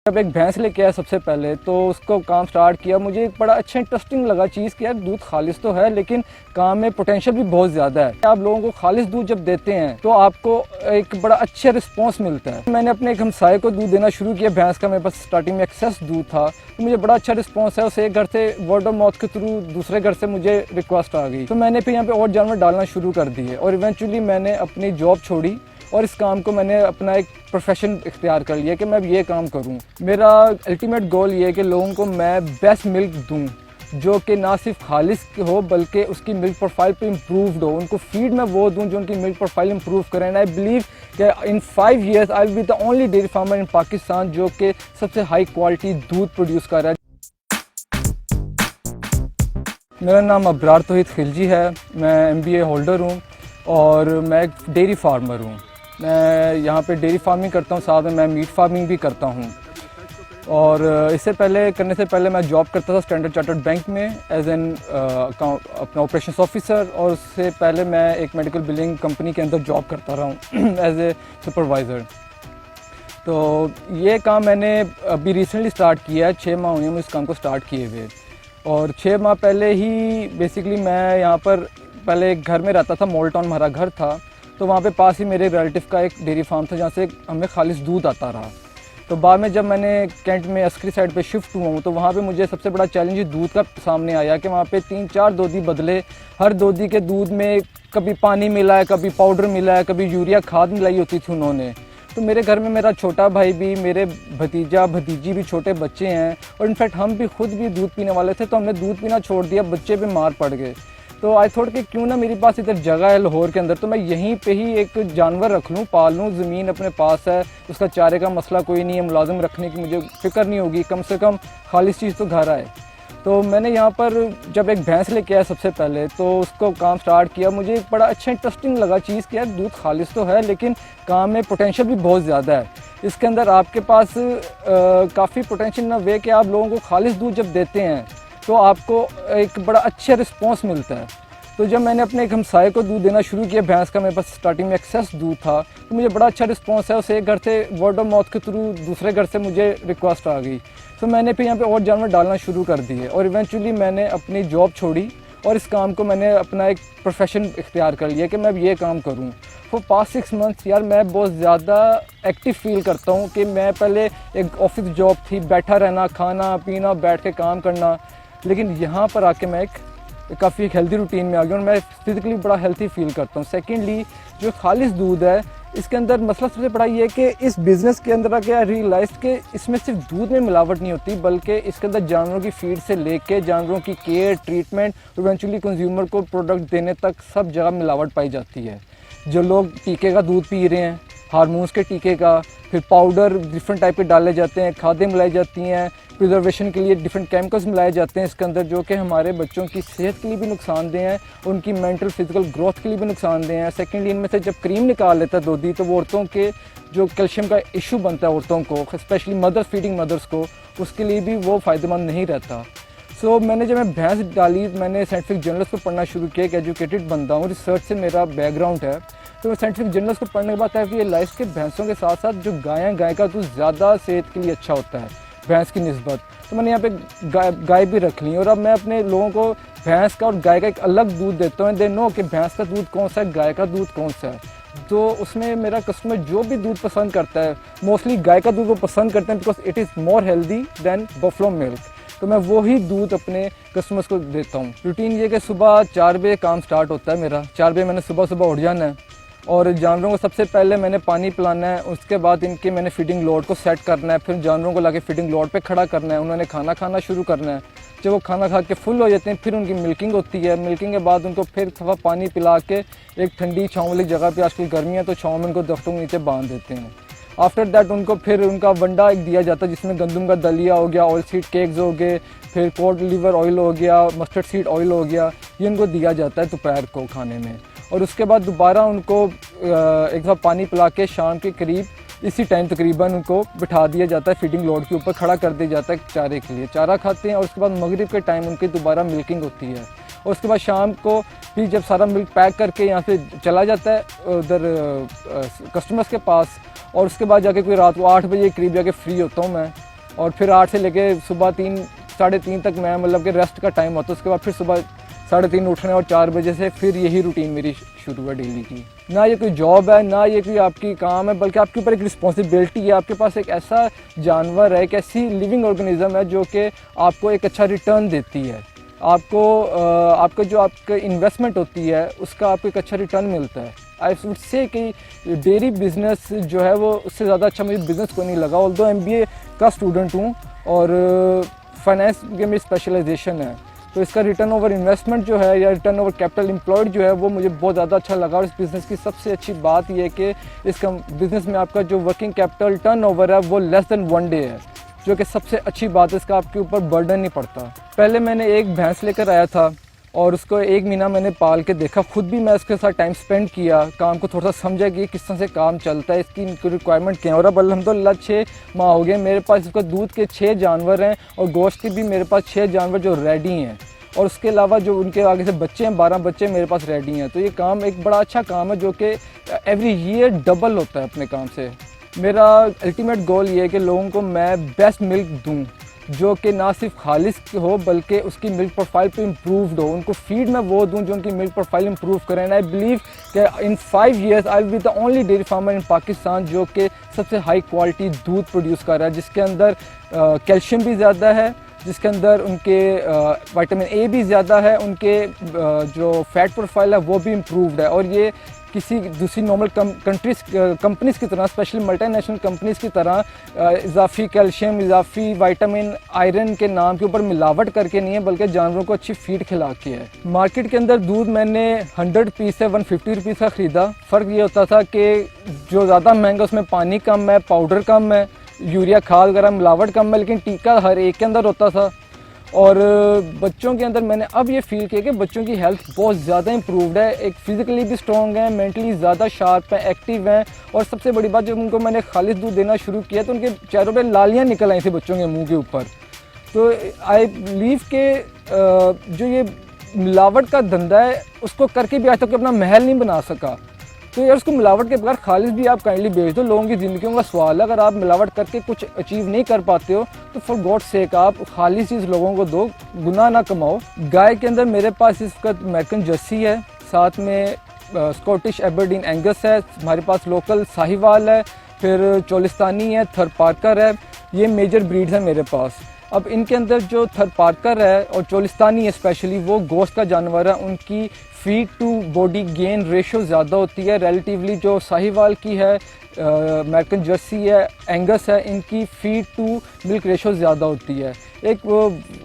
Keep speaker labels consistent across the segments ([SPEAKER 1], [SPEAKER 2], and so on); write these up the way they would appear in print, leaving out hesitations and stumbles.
[SPEAKER 1] जब एक भैंस लेके आया सबसे पहले तो उसको काम स्टार्ट किया, मुझे एक बड़ा अच्छा इंटरेस्टिंग लगा चीज़ कि यार दूध खालिस तो है लेकिन काम में पोटेंशियल भी बहुत ज़्यादा है। आप लोगों को खालिस दूध जब देते हैं तो आपको एक बड़ा अच्छा रिस्पॉन्स मिलता है। मैंने अपने एक हमसाये को दूध देना शुरू किया भैंस का, मेरे पास स्टार्टिंग में एक्सेस दूध था तो मुझे बड़ा अच्छा रिस्पॉन्स है। उसे एक घर से वर्ड ऑफ माउथ के थ्रू दूसरे घर से मुझे रिक्वेस्ट आ गई तो मैंने फिर यहाँ पे और जानवर डालना शुरू कर दिए और इवेंचुअली मैंने अपनी जॉब छोड़ी और इस काम को मैंने अपना एक प्रोफेशन इख्तियार कर लिया कि मैं अब ये काम करूं। मेरा अल्टीमेट गोल ये है कि लोगों को मैं बेस्ट मिल्क दूं जो कि ना सिर्फ खालिस हो बल्कि उसकी मिल्क प्रोफाइल पे इम्प्रूव्ड हो। उनको फीड मैं वो दूं जो उनकी मिल्क प्रोफाइल इम्प्रूव करें। एंड आई बिलीव कि इन 5 years I will be the only dairy farmer in Pakistan जो कि सबसे हाई क्वालिटी दूध प्रोड्यूस कर रहा है। मेरा नाम अब्रार तौहीद खिलजी है, मैं MBA होल्डर हूँ और मैं एक डेयरी फार्मर हूँ। मैं यहाँ पे डेयरी फार्मिंग करता हूँ, साथ में मैं मीट फार्मिंग भी करता हूँ। और इससे पहले करने से पहले मैं जॉब करता था स्टैंडर्ड चार्टर्ड बैंक में एज एन अपना ऑपरेशंस ऑफिसर, और उससे पहले मैं एक मेडिकल बिलिंग कंपनी के अंदर जॉब करता रहा हूँ एज ए सुपरवाइज़र। तो ये काम मैंने अभी रिसेंटली स्टार्ट किया है, 6 माह हुए हैं इस काम को स्टार्ट किए हुए। और 6 माह पहले ही बेसिकली मैं यहाँ पर पहले एक घर में रहता था, मॉल टाउन हमारा घर था, तो वहाँ पे पास ही मेरे रिलेटिव का एक डेयरी फार्म था जहाँ से हमें खालिस दूध आता रहा। तो बाद में जब मैंने कैंट में अस्करी साइड पे शिफ्ट हुआ हूँ तो वहाँ पे मुझे सबसे बड़ा चैलेंज दूध का सामने आया कि वहाँ पे 3-4 दोधी बदले। हर दोधी के दूध में कभी पानी मिला है, कभी पाउडर मिला है, कभी यूरिया खाद मिलाई होती थी उन्होंने। तो मेरे घर में मेरा छोटा भाई भी, मेरे भतीजा भतीजी भी, छोटे बच्चे हैं और इनफैक्ट हम भी खुद भी दूध पीने वाले थे, तो हमने दूध पीना छोड़ दिया, बच्चे बीमार पड़ गए। तो आई थॉट कि क्यों ना मेरे पास इधर जगह है लाहौर के अंदर तो मैं यहीं पे ही एक जानवर रख लूँ, पाल लूँ। ज़मीन अपने पास है, उसका चारे का मसला कोई नहीं है, मुलाजिम रखने की मुझे फ़िक्र नहीं होगी, कम से कम खालिस चीज़ तो घर आए। तो मैंने यहाँ पर जब एक भैंस लेके आया सबसे पहले तो उसको काम स्टार्ट किया, मुझे एक बड़ा अच्छा इंटरेस्टिंग लगा चीज़ कि यार दूध खालिस तो है लेकिन काम में पोटेंशियल भी बहुत ज़्यादा है। इसके अंदर आपके पास काफ़ी पोटेंशियल ना वे कि आप लोगों को खालिस दूध जब देते हैं तो आपको एक बड़ा अच्छा रिस्पॉन्स मिलता है। तो जब मैंने अपने एक हमसाये को दूध देना शुरू किया भैंस का, मेरे पास स्टार्टिंग में एक्सेस दूध था तो मुझे बड़ा अच्छा रिस्पॉन्स है। उसे एक घर से वर्ड ऑफ माउथ के थ्रू दूसरे घर से मुझे रिक्वेस्ट आ गई तो मैंने फिर यहाँ पे और जानवर डालना शुरू कर दिए और इवेंचुअली मैंने अपनी जॉब छोड़ी और इस काम को मैंने अपना एक प्रोफेशन इख्तियार कर लिया कि मैं अब ये काम करूँ। फॉर पास्ट 6 months यार मैं बहुत ज़्यादा एक्टिव फील करता हूँ कि मैं पहले एक ऑफिस जॉब थी, बैठा रहना, खाना पीना, बैठ के काम करना, लेकिन यहाँ पर आके मैं काफ़ी एक हेल्दी रूटीन में आ गया और मैं फिज़िकली बड़ा हेल्थी फील करता हूँ। सेकेंडली जो खालिस दूध है इसके अंदर मसला सबसे बड़ा ये है कि इस बिज़नेस के अंदर आके रियलाइज़ कि इसमें सिर्फ दूध में मिलावट नहीं होती बल्कि इसके अंदर जानवरों की फीड से लेके जानवरों की केयर, ट्रीटमेंट, इवेंचुअली कंज्यूमर को प्रोडक्ट देने तक सब जगह मिलावट पाई जाती है। जो लोग टीके का दूध पी रहे हैं, हार्मोन्स के टीके का, फिर पाउडर डिफरेंट टाइप के डाले जाते हैं, खादें मिलाई जाती हैं, प्रिजर्वेशन के लिए डिफरेंट केमिकल्स मिलाए जाते हैं इसके अंदर जो कि हमारे बच्चों की सेहत के लिए भी नुकसानदेह हैं, उनकी मेंटल फिजिकल ग्रोथ के लिए भी नुकसानदेह हैं। सेकेंडली इनमें से जब क्रीम निकाल लेता है दोधी तो वो औरतों के जो कैल्शियम का इशू बनता है औरतों को, स्पेशली मदर्स फीडिंग मदर्स को, उसके लिए भी वो फ़ायदेमंद नहीं रहता। सो मैंने जब मैं भैंस डाली मैंने साइंटिफिक जर्नल्स को पढ़ना शुरू किया। एक एजुकेटेड बंदा हूँ, रिसर्च से मेरा बैकग्राउंड है, तो मैं साइंटिफिक जर्नल्स को पढ़ने के बाद ये लाइफ के भैंसों के साथ साथ जो गाय का दूध ज़्यादा सेहत के लिए अच्छा होता है भैंस की निस्बत, तो मैंने यहाँ पे गाय भी रख ली और अब मैं अपने लोगों को भैंस का और गाय का एक अलग दूध देता हूँ। दे नो कि भैंस का दूध कौन सा है, गाय का दूध कौन सा है। तो उसमें मेरा कस्टमर जो भी दूध पसंद करता है, मोस्टली गाय का दूध वो पसंद करते हैं because it is more healthy than buffalo milk, तो मैं वही दूध अपने कस्टमर्स को देता हूँ। रूटीन ये कि सुबह 4 बजे काम स्टार्ट होता है मेरा, 4 बजे मैंने सुबह उठ जाना है और जानवरों को सबसे पहले मैंने पानी पिलाना है, उसके बाद इनके मैंने फीडिंग लोड को सेट करना है, फिर जानवरों को लाके फीडिंग लोड पे खड़ा करना है, उन्होंने खाना खाना शुरू करना है। जब वो खाना खा के फुल हो जाते हैं फिर उनकी मिल्किंग होती है, मिल्किंग के बाद उनको फिर थोड़ा पानी पिला के एक ठंडी छाँव वाली जगह पे, आजकल गर्मी है तो छाँव में उनको दरख्तों के नीचे बांध देते हैं। आफ्टर दैट उनको फिर उनका वंडा एक दिया जाता है जिसमें गंदम का दलिया हो गया, ऑयल सीड केक्स हो गए, फिर कोड लिवर ऑयल हो गया, मस्टर्ड सीड ऑयल हो गया, ये उनको दिया जाता है दोपहर को खाने में। और उसके बाद दोबारा उनको एक दफ़ा पानी पिला के शाम के करीब इसी टाइम तकरीबन उनको बिठा दिया जाता है, फीडिंग लोड के ऊपर खड़ा कर दिया जाता है चारे के लिए, चारा खाते हैं और उसके बाद मगरिब के टाइम उनकी दोबारा मिल्किंग होती है। और उसके बाद शाम को फिर जब सारा मिल्क पैक करके यहाँ से चला जाता है उधर कस्टमर्स के पास, और उसके बाद जाके कोई रात को 8 बजे करीब जाके फ्री होता हूँ मैं। और फिर 8 से लेके सुबह 3 साढ़े 3 तक मैं मतलब कि रेस्ट का टाइम होता है। उसके बाद फिर सुबह 3:30 उठने और 4 बजे से फिर यही रूटीन मेरी शुरू है डेली की। ना ये कोई जॉब है, ना ये कोई आपकी काम है, बल्कि आपके ऊपर एक रिस्पॉन्सिबिलिटी है। आपके पास एक ऐसा जानवर है, एक ऐसी लिविंग ऑर्गेनिज्म है जो कि आपको एक अच्छा रिटर्न देती है। आपको जो आपका इन्वेस्टमेंट होती है उसका आपको एक अच्छा रिटर्न मिलता है। आई वुड से कि डेयरी बिज़नेस जो है वो उससे ज़्यादा अच्छा मुझे बिज़नेस को नहीं लगा। ऑल्दो MBA का स्टूडेंट हूँ और फाइनेंस के मेरी स्पेशलाइजेशन है, तो इसका रिटर्न ओवर इन्वेस्टमेंट जो है या रिटर्न ओवर कैपिटल एम्प्लॉयड जो है वो मुझे बहुत ज़्यादा अच्छा लगा। और इस बिज़नेस की सबसे अच्छी बात यह है कि इस बिज़नेस में आपका जो वर्किंग कैपिटल टर्नओवर है वो लेस देन 1 डे है, जो कि सबसे अच्छी बात है। इसका आपके ऊपर बर्डन नहीं पड़ता। पहले मैंने एक भैंस लेकर आया था और उसको 1 महीना मैंने पाल के देखा, खुद भी मैं उसके साथ टाइम स्पेंड किया, काम को थोड़ा सा समझा कि किस तरह से काम चलता है, इसकी रिक्वायरमेंट क्या है। और अब अल्हम्दुलिल्लाह 6 माह हो गए, मेरे पास इसका दूध के 6 जानवर हैं और गोश्त के भी मेरे पास 6 जानवर जो रेडी हैं। और उसके अलावा जो उनके आगे से बच्चे हैं, 12 बच्चे मेरे पास रेडी हैं। तो ये काम एक बड़ा अच्छा काम है जो कि एवरी ईयर डबल होता है अपने काम से। मेरा अल्टीमेट गोल ये है कि लोगों को मैं बेस्ट मिल्क दूं, जो कि ना सिर्फ खालिस हो बल्कि उसकी मिल्क प्रोफाइल पे इम्प्रूव्ड हो। उनको फीड मैं वो दूं जो उनकी मिल्क प्रोफाइल इम्प्रूव करें। एंड आई बिलीव कि इन 5 years I will be the only dairy farmer in Pakistan जो कि सबसे हाई क्वालिटी दूध प्रोड्यूस कर रहा है, जिसके अंदर कैल्शियम भी ज़्यादा है, जिसके अंदर उनके विटामिन ए भी ज़्यादा है, उनके जो फैट प्रोफाइल है वो भी इम्प्रूव्ड है। और ये किसी दूसरी नॉर्मल कंपनीज़ की तरह, स्पेशली मल्टीनेशनल कंपनीज़ की तरह इजाफी कैल्शियम, इजाफी विटामिन, आयरन के नाम के ऊपर मिलावट करके नहीं है, बल्कि जानवरों को अच्छी फीड खिला के है। मार्केट के अंदर दूध मैंने 100 रुपीज़ से 150 रुपीज़ का ख़रीदा। फ़र्क ये होता था कि जो ज़्यादा महंगा उसमें पानी कम है, पाउडर कम है, यूरिया खाद वगैरह मिलावट कम है, लेकिन टीका हर एक के अंदर होता था। और बच्चों के अंदर मैंने अब ये फील किया कि बच्चों की हेल्थ बहुत ज़्यादा इम्प्रूव्ड है, एक फिज़िकली भी स्ट्रॉन्ग है, मेंटली ज़्यादा शार्प है, एक्टिव हैं। और सबसे बड़ी बात, जब उनको मैंने खालिस दूध देना शुरू किया तो उनके चेहरों पे लालियाँ निकल आई थी बच्चों के मुंह के ऊपर। तो आई बिलीव के जो ये मिलावट का धंधा है उसको करके भी आज तक अपना महल नहीं बना सका। तो यार उसको मिलावट के बगैर खालिस भी आप काइंडली बेच दो। लोगों की ज़िंदगियों का सवाल है, अगर आप मिलावट करके कुछ अचीव नहीं कर पाते हो तो फॉर गॉड सेक आप खालिस चीज़ लोगों को दो, गुनाह ना कमाओ। गाय के अंदर मेरे पास इसका अमेरिकन जर्सी है, साथ में स्कॉटिश एबरडीन एंगस है, हमारे पास लोकल साहिवाल है, फिर चोलिस्तानी है, थरपारकर है। ये मेजर ब्रीड्स हैं मेरे पास। अब इनके अंदर जो थरपारकर है और चोलिस्तानी है स्पेशली, वो गोश्त का जानवर है, उनकी feed to body gain ratio ज़्यादा होती है रिलेटिवली। जो साहिवाल की है, अमेरिकन जर्सी है, एंगस है, इनकी फीड टू मिल्क रेशो ज़्यादा होती है। एक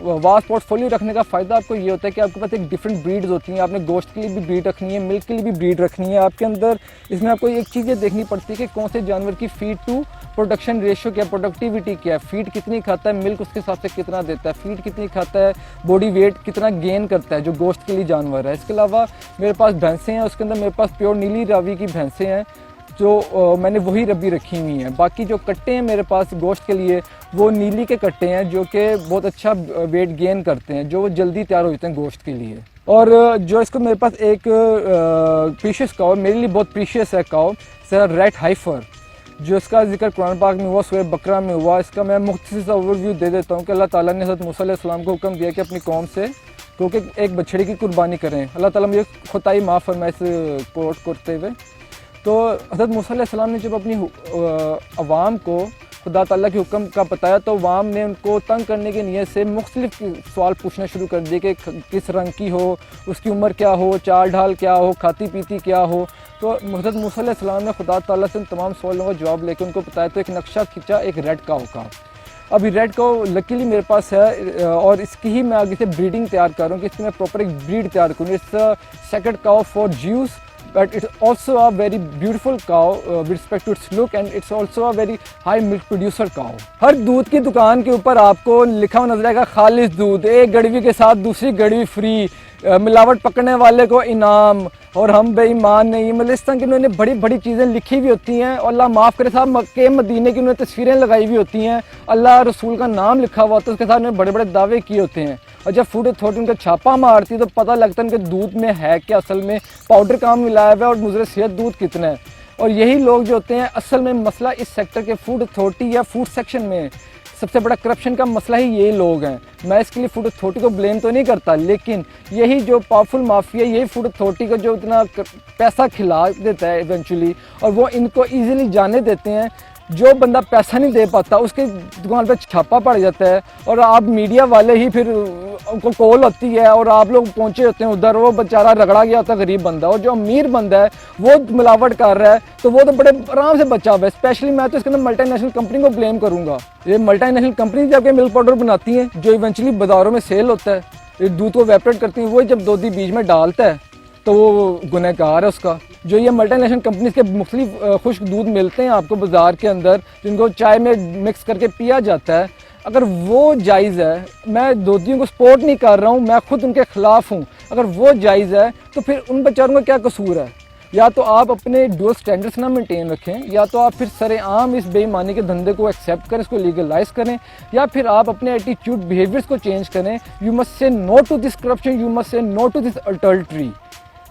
[SPEAKER 1] वास्ट पोर्टफोलियो रखने का फ़ायदा आपको ये होता है कि आपके पास एक डिफरेंट ब्रीड्स होती हैं। आपने गोश्त के लिए भी ब्रीड रखनी है, मिल्क के लिए भी ब्रीड रखनी है। आपके अंदर इसमें आपको एक चीज़ ये देखनी पड़ती है कि कौन से जानवर की फीड टू प्रोडक्शन रेशियो क्या, प्रोडक्टिविटी क्या है, फीड कितनी खाता है, मिल्क उसके हिसाब से कितना देता है, फीड कितनी खाता है, बॉडी वेट कितना गेन करता है जो गोश्त के लिए जानवर है। इसके अलावा मेरे पास भैंसें हैं, उसके अंदर मेरे पास प्योर नीली रावी की भैंसें हैं जो मैंने वही रबी रखी हुई हैं। बाकी जो कट्टे हैं मेरे पास गोश्त के लिए वो नीली के कट्टे हैं जो कि बहुत अच्छा वेट गेन करते हैं, जो जल्दी तैयार हो जाते हैं गोश्त के लिए। और जो इसको मेरे पास एक प्रीशियस काउ, मेरे लिए बहुत प्रीशियस है काउ, सर रेड हाइफर, जो इसका जिक्र कुरान पाक में हुआ, सूरह बकरा में हुआ। इसका मैं मुख्तसर सा ओवरव्यू दे देता हूँ कि अल्लाह ताला ने हज़रत मूसा अलैहिस्सलाम को हुक्म दिया कि अपनी कौम से क्योंकि एक बछड़े की कुर्बानी करें। अल्लाह ताला मुझे खुदाई माफ़ फरमाए इस कोट करते हुए। तो हज़रत मूसा अलैहिस्सलाम ने जब अपनी अवाम को खुदा ताला के हुक्म का बताया तो अवाम ने उनको तंग करने की नीयत से मुख्तलिफ सवाल पूछना शुरू कर दिए कि किस रंग की हो, उसकी उम्र क्या हो, चाल ढाल क्या हो, खाती पीती क्या हो। तो हज़रत मूसा अलैहिस्सलाम ने खुदा ताला से उन तमाम सवालों का जवाब लेकर उनको बताया तो एक नक्शा खींचा एक रेड काऊ का। अभी रेड काऊ लकीली मेरे पास है और इसकी ही मैं आगे से ब्रीडिंग तैयार कर रहा हूँ कि इसकी मैं प्रॉपर एक ब्रीड तैयार करूँ। It's second cow for juice but it's also a very beautiful cow with respect to its look and it's also a very high milk producer cow। हर दूध की दुकान के ऊपर आपको लिखा हुआ नजर आएगा खालिस दूध, एक गड़वी के साथ दूसरी गड़वी फ्री, मिलावट पकड़ने वाले को इनाम और हम बेईमान नहीं। मतलब इस तरह की उन्होंने बड़ी बड़ी चीज़ें लिखी हुई होती हैं और अल्लाह माफ़ करे साहब मक्के मदीने की उन्होंने तस्वीरें लगाई हुई होती हैं, अल्लाह रसूल का नाम लिखा हुआ होता है, उसके साथ उन्होंने बड़े बड़े दावे किए होते हैं। और जब फूड अथॉरिटी उनका छापा मारती है तो पता लगता है उनके दूध में है कि असल में पाउडर काम मिलाया हुआ है और मुझे सेहत दूध कितना है। और यही लोग जो होते हैं असल में मसला इस सेक्टर के फूड अथॉरिटी या फूड सेक्शन में सबसे बड़ा करप्शन का मसला ही ये लोग हैं। मैं इसके लिए फूड अथॉरिटी को ब्लेम तो नहीं करता, लेकिन यही जो पावरफुल माफिया, यही फूड अथॉरिटी को जो इतना पैसा खिला देता है इवेंचुअली, और वो इनको ईजिली जाने देते हैं। जो बंदा पैसा नहीं दे पाता उसके दुकान पे छापा पड़ जाता है, और आप मीडिया वाले ही फिर उनको कॉल होती है और आप लोग पहुंचे होते हैं उधर, वो बेचारा रगड़ा गया होता है गरीब बंदा, और जो अमीर बंदा है वो मिलावट कर रहा है, तो वो तो बड़े आराम से बचा हुआ है। स्पेशली मैं तो इसके अंदर मल्टीनेशनल कंपनी को ब्लेम करूंगा। ये मल्टीनेशनल कंपनी जब ये मिल्क पाउडर बनाती हैं जो इवेंचुअली बाजारों में सेल होता है, ये दूध को वेपरेट करती हैं, वो जब दूध बीच में डालता है तो वो गुनहगार है उसका। जो ये मल्टीनेशनल कंपनीज के मुख्तलिफ खुश्क दूध मिलते हैं आपको बाज़ार के अंदर, जिनको चाय में मिक्स करके पिया जाता है, अगर वो जायज़ है, मैं दोधियों को सपोर्ट नहीं कर रहा हूँ, मैं खुद उनके ख़िलाफ़ हूँ, अगर वो जायज़ है तो फिर उन बेचारों का क्या कसूर है? या तो आप अपने डुअल स्टैंडर्ड्स ना मेंटेन रखें, या तो आप फिर सरेआम इस बेईमानी के धंधे को एक्सेप्ट करें, इसको लीगलाइज करें, या फिर आप अपने एटीट्यूड बिहेवियर्स को चेंज करें। You must say no to this corruption, you must say no to this adultery.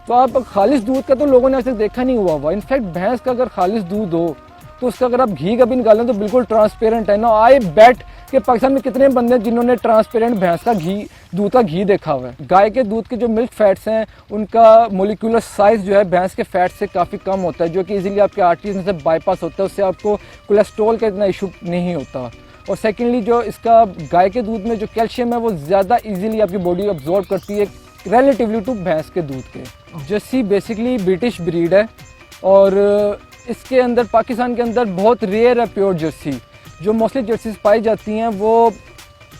[SPEAKER 1] तो आप खालिश दूध का तो लोगों ने आज तक देखा नहीं हुआ। इनफैक्ट भैंस का अगर खालिश दूध हो तो उसका अगर आप घी कभी निकालें तो बिल्कुल ट्रांसपेरेंट है ना। आई बेट कि पाकिस्तान में कितने बंदे हैं जिन्होंने ट्रांसपेरेंट भैंस का घी, दूध का घी देखा हुआ है। गाय के दूध के जो मिल्क फैट्स हैं उनका मोलिकुलर साइज जो है भैंस के फैट से काफ़ी कम होता है, जो कि इजीली आपके आर्टरीज में से बाईपास होता है, उससे आपको कोलेस्ट्रॉल का इतना इशू नहीं होता। और सेकेंडली जो इसका गाय के दूध में जो कैल्शियम है वो ज़्यादा ईजिली आपकी बॉडी अब्जॉर्ब करती है रिलेटिवली टू भैंस के दूध के। जर्सी बेसिकली ब्रिटिश ब्रीड है, और इसके अंदर पाकिस्तान के अंदर बहुत रेयर है प्योर जर्सी। जो मोस्टली जर्सीज पाई जाती हैं वो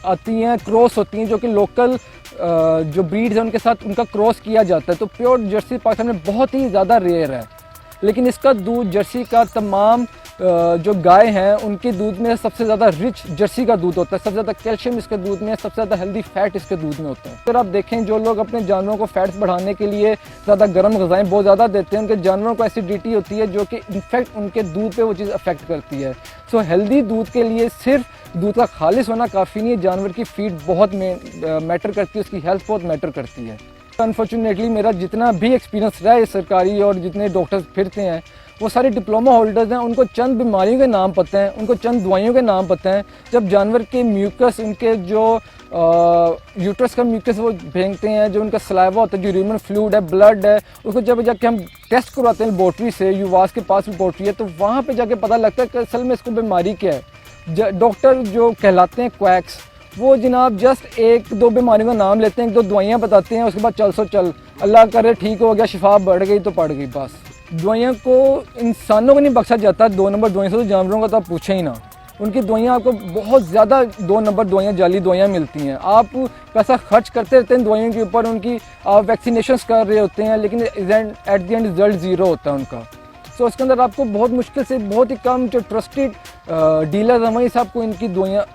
[SPEAKER 1] आती हैं क्रॉस होती हैं, जो कि लोकल जो ब्रीड्स हैं उनके साथ उनका क्रॉस किया जाता है। तो प्योर जर्सी पाकिस्तान में बहुत ही ज़्यादा रेयर है, लेकिन इसका दूध जर्सी का तमाम जो गाय हैं उनके दूध में सबसे ज़्यादा रिच जर्सी का दूध होता है, सबसे ज़्यादा कैल्शियम इसके दूध में, सबसे ज़्यादा हेल्दी फैट इसके दूध में होता है। अगर आप देखें जो लोग अपने जानवरों को फैट्स बढ़ाने के लिए ज़्यादा गर्म ग़िज़ाएँ बहुत ज़्यादा देते हैं, उनके जानवरों को एसिडिटी होती है जो कि इनफैक्ट उनके दूध पे वो चीज़ अफेक्ट करती है। सो हेल्दी दूध के लिए सिर्फ दूध का खालिश होना काफ़ी नहीं है, जानवर की फीड बहुत मैटर करती है, उसकी हेल्थ बहुत मैटर करती है। अनफॉर्चुनेटली मेरा जितना भी एक्सपीरियंस रहा है सरकारी और जितने डॉक्टर्स फिरते हैं वो सारे डिप्लोमा होल्डर्स हैं, उनको चंद बीमारियों के नाम पता हैं, उनको चंद दवाइयों के नाम पता हैं। जब जानवर के म्यूकस, उनके जो यूट्रस का म्यूकस वो फेंकते हैं, जो उनका सलाइवा होता है, जो यूरिनल फ्लूइड है, ब्लड है, उसको जब जाके हम टेस्ट करवाते हैं लेबॉर्ट्री से, यूवास के पास लेबॉर्ट्री है, तो वहाँ पर जाके पता लगता है कि असल में इसको बीमारी क्या है। डॉक्टर जो कहलाते हैं क्वैक्स, वो जनाब जस्ट एक दो बीमारियों का नाम लेते हैं, एक दो दवाइयाँ बताते हैं, उसके बाद चल सो चल, अल्लाह करे ठीक हो गया, शिफा बढ़ गई तो पड़ गई बस। दवाइयाँ को इंसानों को नहीं बख्शा जाता, 2 नंबर दवाइयों से, तो जानवरों का तो आप पूछें ही ना। उनकी दवाइयाँ आपको बहुत ज़्यादा 2 नंबर दवाइयाँ, जाली दवाइयाँ मिलती हैं। आप पैसा खर्च करते रहते हैं दवाइयों के ऊपर, उनकी आप वैक्सीनेशंस कर रहे होते हैं, लेकिन at the end result zero होता है उनका। सो उसके अंदर आपको बहुत मुश्किल से, बहुत ही कम जो ट्रस्टेड डीलर हैं वहीं से आपको इनकी दवाइयाँ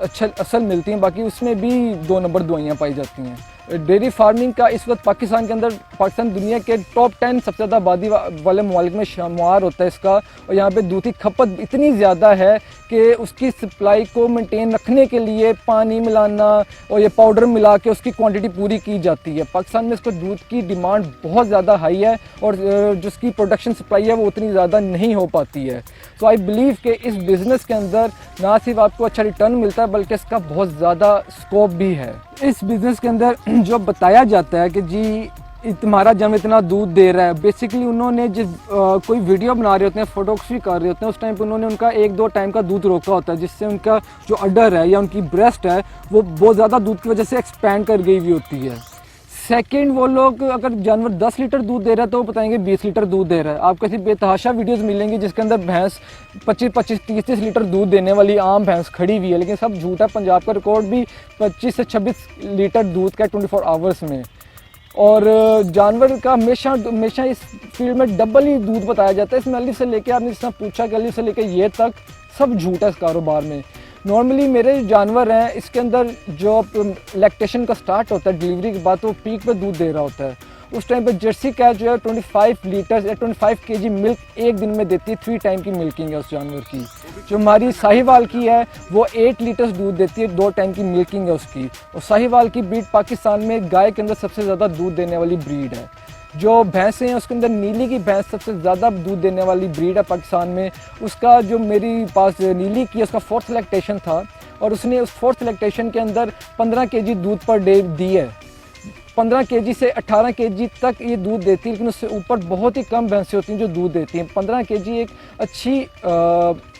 [SPEAKER 1] असल मिलती हैं, बाकी उसमें भी 2 नंबर दवाइयाँ पाई जाती हैं। डेयरी फार्मिंग का इस वक्त पाकिस्तान के अंदर, पाकिस्तान दुनिया के टॉप 10 सबसे ज़्यादा आबादी वाले ममालिक में शुमार होता है इसका, और यहाँ पे दूध की खपत इतनी ज़्यादा है कि उसकी सप्लाई को मेंटेन रखने के लिए पानी मिलाना और ये पाउडर मिला के उसकी क्वांटिटी पूरी की जाती है। पाकिस्तान में इसको दूध की डिमांड बहुत ज़्यादा हाई है, और जिसकी प्रोडक्शन सप्लाई है वो उतनी ज़्यादा नहीं हो पाती है। सो आई बिलीव कि इस बिज़नेस के अंदर ना सिर्फ आपको अच्छा रिटर्न मिलता है, बल्कि इसका बहुत ज़्यादा स्कोप भी है। इस बिज़नेस के अंदर जो बताया जाता है कि जी तुम्हारा जानवर इतना दूध दे रहा है, बेसिकली उन्होंने जिस कोई वीडियो बना रहे होते हैं, फोटोग्राफी कर रहे होते हैं, उस टाइम पे उन्होंने उनका 1-2 टाइम का दूध रोका होता है, जिससे उनका जो अडर है या उनकी ब्रेस्ट है वो बहुत ज़्यादा दूध की वजह से एक्सपैंड कर गई हुई होती है। सेकंड, वो लोग अगर जानवर 10 लीटर दूध दे रहा है तो वो बताएंगे 20 लीटर दूध दे रहा है। आपको ऐसी बेतहाशा वीडियोस मिलेंगी जिसके अंदर भैंस 25-25, 30-30 लीटर दूध देने वाली आम भैंस खड़ी हुई है, लेकिन सब झूठ है। पंजाब का रिकॉर्ड भी 25 से 26 लीटर दूध का 24 आवर्स में। और जानवर का हमेशा इस फील्ड में डबल ही दूध बताया जाता है। इसमें अलीफ से लेके, आपने जिस तरह पूछा कि अलीफ से लेके ये तक सब झूठ है इस कारोबार में। नॉर्मली मेरे जो जानवर हैं इसके अंदर जो लैक्टेशन का स्टार्ट होता है डिलीवरी के बाद, तो पीक पे दूध दे रहा होता है। उस टाइम पे जर्सी कैट जो है 25 लीटर्स या 25 kg मिल्क एक दिन में देती है। 3 टाइम की मिल्किंग है उस जानवर की। जो हमारी साहिवाल की है वो 8 लीटर्स दूध देती है, 2 टाइम की मिल्किंग है उसकी। और साहिवाल की ब्रीड पाकिस्तान में गाय के अंदर सबसे ज़्यादा दूध देने वाली ब्रीड है। जो भैंसें हैं उसके अंदर नीली की भैंस सबसे ज़्यादा दूध देने वाली ब्रीड है पाकिस्तान में। उसका जो मेरी पास नीली की उसका 4th लैक्टेशन था, और उसने उस फोर्थ लैक्टेशन के अंदर 15 केजी दूध पर डे दी है। 15 केजी से 18 केजी तक ये दूध देती है, लेकिन उससे ऊपर बहुत ही कम भैंसें होती हैं जो दूध देती हैं। 15 केजी एक अच्छी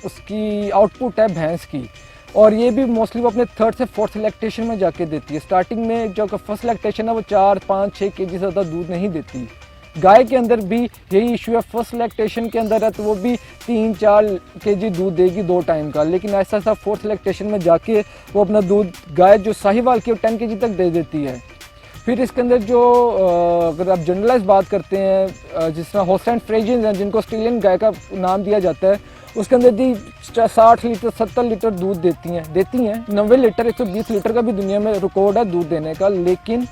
[SPEAKER 1] उसकी आउटपुट है भैंस की, और ये भी मोस्टली वो अपने थर्ड से फोर्थ लैक्टेशन में जाके देती है। स्टार्टिंग में जो फर्स्ट लैक्टेशन है वो 4, 5, 6 केजी से ज़्यादा दूध नहीं देती। गाय के अंदर भी यही इशू है, फर्स्ट लैक्टेशन के अंदर है तो वो भी 3-4 केजी दूध देगी 2 टाइम का, लेकिन ऐसा ऐसा फोर्थ लैक्टेशन में जाके वो अपना दूध गाय जो साहिवाल की 10 केजी तक दे देती है। फिर इसके अंदर जो अगर आप जनरलाइज बात करते हैं, जिस तरह होस्टाइन फ्रीजियंस हैं जिनको ऑस्ट्रेलियन गाय का नाम दिया जाता है, उसके अंदर भी 60 लीटर 70 लीटर दूध देती हैं 90 लीटर 120 लीटर का भी दुनिया में रिकॉर्ड है दूध देने का, लेकिन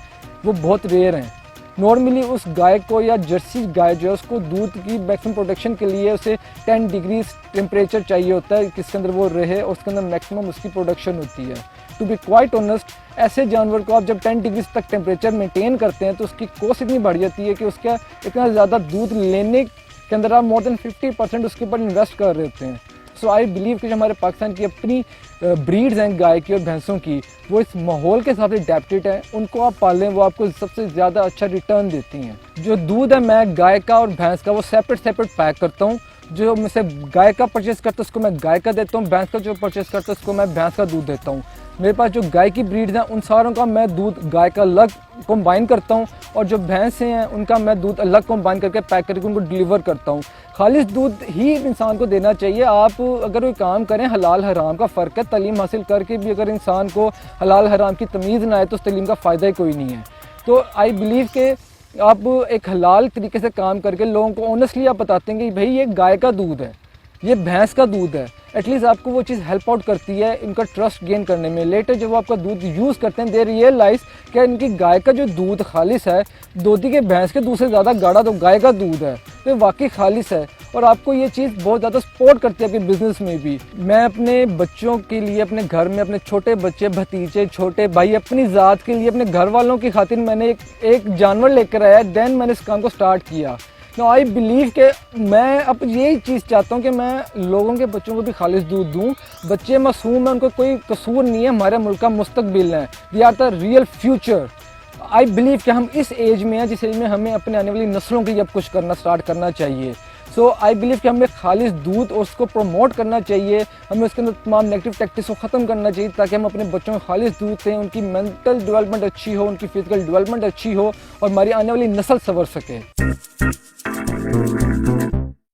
[SPEAKER 1] वो बहुत रेयर हैं। नॉर्मली उस गाय को या जर्सी गाय जो है उसको दूध की मैक्सिमम प्रोडक्शन के लिए उसे 10 डिग्री टेम्परेचर चाहिए होता है जिसके अंदर वो रहे, और उसके अंदर मैक्सिमम उसकी प्रोडक्शन होती है। टू बी क्वाइट ऑनेस्ट, ऐसे जानवर को आप जब 10 डिग्री तक टेम्परेचर मेंटेन करते हैं तो उसकी कॉस्ट इतनी बढ़ जाती है कि उसका इतना ज़्यादा दूध लेने के अंदर आप मोर देन 50% उसके ऊपर इन्वेस्ट कर रहे होते हैं। सो आई बिलीव कि जो हमारे पाकिस्तान की अपनी ब्रीड्स हैं गाय की और भैंसों की, वो इस माहौल के हिसाब से अडेप्टेड हैं, उनको आप पालें वो आपको सबसे ज़्यादा अच्छा रिटर्न देती हैं। जो दूध है मैं गाय का और भैंस का वो सेपरेट पैक करता हूँ। जो मुझसे गाय का परचेस करता हूँ उसको मैं गाय का देता हूँ, भैंस का जो परचेस करता हूँ उसको मैं भैंस का दूध देता हूँ। मेरे पास जो गाय की ब्रीड्स हैं उन सारों का मैं दूध गाय का अलग कंबाइन करता हूँ, और जो भैंसें हैं उनका मैं दूध अलग कंबाइन करके पैक करके उनको डिलीवर करता हूँ। खालिश दूध ही इंसान को देना चाहिए। आप अगर कोई काम करें, हलाल हराम का फ़र्क है, तालीम हासिल करके भी अगर इंसान को हलाल हराम की तमीज़ ना आए तो उस तालीम का फ़ायदा ही कोई नहीं है। तो आई बिलीव के आप एक हलाल तरीके से काम करके लोगों को ऑनेस्टली आप बताते हैं कि भाई ये गाय का दूध है, ये भैंस का दूध है, एटलीस्ट आपको वो चीज़ हेल्प आउट करती है इनका ट्रस्ट गेन करने में। लेटर जब वो आपका दूध यूज़ करते हैं दे रियलाइज़ कि इनकी गाय का जो दूध खालिस है, दोधी के भैंस के दूध से ज़्यादा गाढ़ा तो गाय का दूध है, तो वाकई खालिस है, और आपको ये चीज़ बहुत ज़्यादा सपोर्ट करती है आपके बिज़नेस में भी। मैं अपने बच्चों के लिए, अपने घर में अपने छोटे बच्चे, भतीजे, छोटे भाई, अपनी ज़ात के लिए, अपने घर वालों की खातिर मैंने एक जानवर लेकर आया, देन मैंने इस काम को स्टार्ट किया। नो आई बिलीव कि मैं अब यही चीज़ चाहता हूँ कि मैं लोगों के बच्चों को भी खालिश दूध दूँ। बच्चे मासूम हैं, उनको कोई कसूर नहीं है, हमारे मुल्क का मुस्तकबिल है, they are the real future. I believe कि हम इस एज में हैं जिस एज में हमें अपने आने वाली नस्लों के लिए अब कुछ करना स्टार्ट करना चाहिए। सो आई बिलीव कि हमें खालिश दूध और उसको प्रमोट करना चाहिए, हमें उसके अंदर तमाम नेगेटिव टैक्टिक्स को ख़त्म करना चाहिए ताकि हम अपने बच्चों को खालिश दूध दें, उनकी मेंटल डेवलपमेंट अच्छी हो, उनकी फिजिकल डेवलपमेंट अच्छी हो, और हमारी आने वाली नस्ल संवर सके।